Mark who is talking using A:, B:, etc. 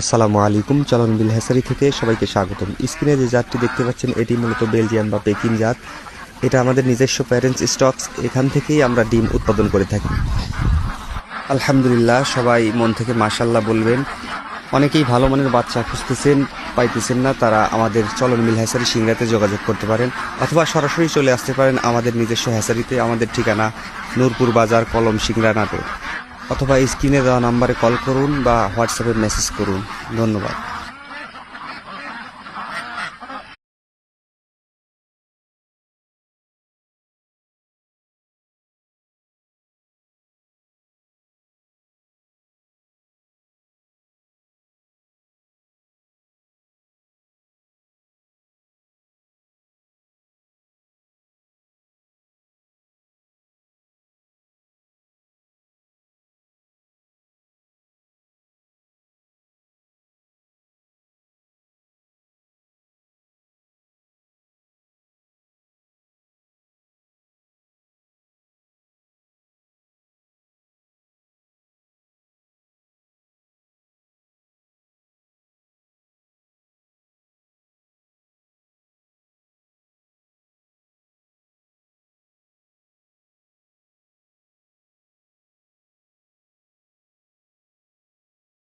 A: আসসালামু আলাইকুম। চলন বিল হ্যাসারি থেকে সবাইকে স্বাগতম। স্ক্রিনে যে জাতটি দেখতে পাচ্ছেন এটি মূলত বেলজিয়াম বা পেকিং জাত। এটা আমাদের নিজস্ব প্যারেন্টস স্টকস, এখান থেকেই আমরা ডিম উৎপাদন করে থাকি। আলহামদুলিল্লাহ, সবাই মন থেকে মাশাল্লাহ বলবেন। অনেকেই ভালো মানের বাচ্চা খুঁজতেছেন, পাইতেছেন না, তারা আমাদের চলন মিল হ্যাসারি সিংড়াতে যোগাযোগ করতে পারেন অথবা সরাসরি চলে আসতে পারেন আমাদের নিজস্ব হ্যাসারিতে। আমাদের ঠিকানা নূরপুর বাজার, কলম, সিংড়া, নাটোর। অথবা স্ক্রিনে দেওয়া নাম্বারে কল করুন বা হোয়াটসঅ্যাপে মেসেজ করুন। ধন্যবাদ।